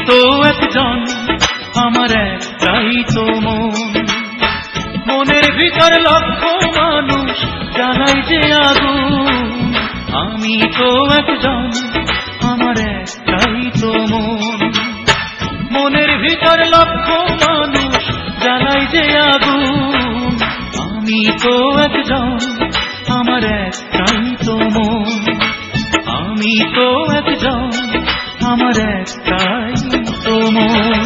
তো একজন, আমার একটাই তো মন। মনের ভিতর লক্ষ মানুষ জ্বালাই যে আগুন, আমি তো একজন, আমার একটাই তো মন। মনের ভিতর লক্ষ মানুষ জ্বালাই যে আগুন, আমি তো একজন, আমার একটাই তো মন। আমি তো একজন, আমার একটাই তো মন।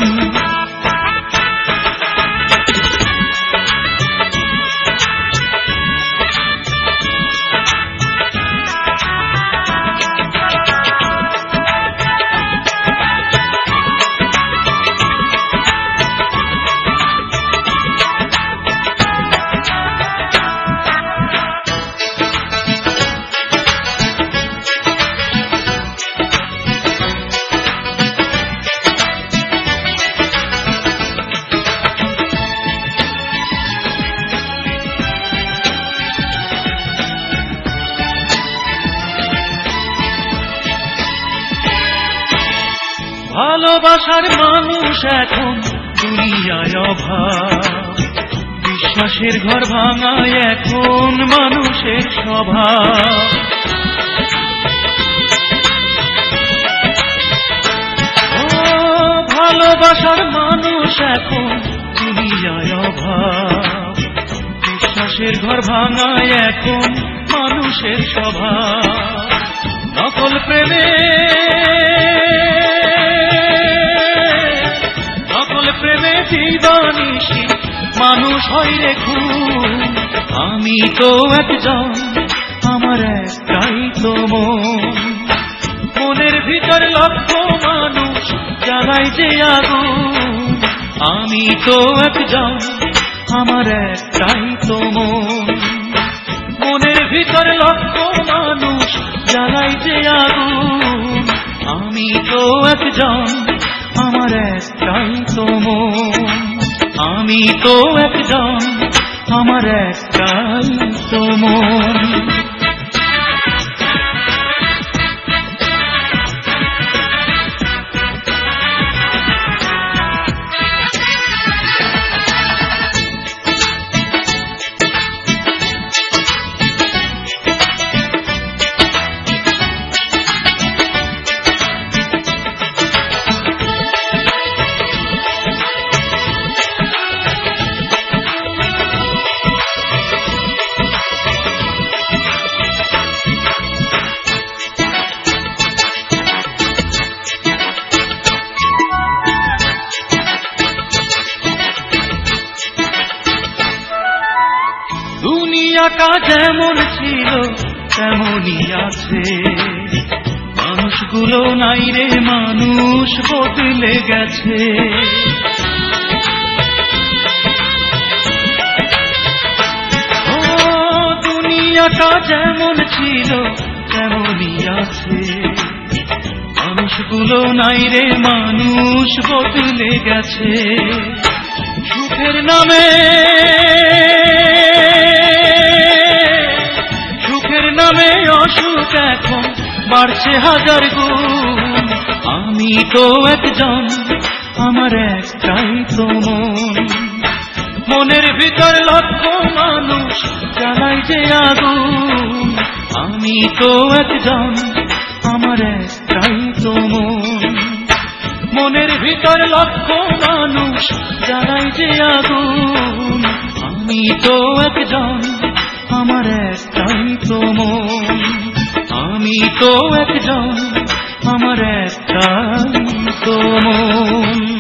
ভালোবাসার মানুষ এখন দুনিয়ায় অভাব, বিশ্বাসের ঘর ভাঙায় এখন মানুষের স্বভাব। ভালোবাসার মানুষ এখন দুনিয়ায় অভাব, বিশ্বাসের ঘর ভাঙায় এখন মানুষের স্বভাব। নকল প্রেমে দিবানিশি মানুষ হয় রে খুন, আমি তো একজন, আমার একটাই তো মন। মনের ভিতর লক্ষ মানুষ জ্বালাই যে আগুন, আমি তো একজন, আমার একটাই তো মন। মনের ভিতর লক্ষ মানুষ জ্বালাই যে আগুন, আমি তো একজন, আমার একটাই তো মন। আমি তো একজন, আমার একটাই তো মন। দুনিয়াটা যেমন ছিল তেমনই আছে, মানুষগুলো নাই রে, মানুষ বদলে গেছে। দুনিয়াটা যেমন ছিল তেমনই আছে, মানুষগুলো নাই রে, মানুষ বদলে গেছে। সুখের নামে অসুখ এখন বাড়ছে হাজার গুণ, আমি তো একজন, আমার একটাই তো মন। মনের ভিতর লক্ষ মানুষ জ্বালাই যে আগুন, আমি তো একজন, আমার একটাই তো মন। মনের ভিতর লক্ষ মানুষ জ্বালাই যে আগুন, আমি তো একজন, আমার একটাই তো মন। আমি তো একজন, আমার একটাই তো মন।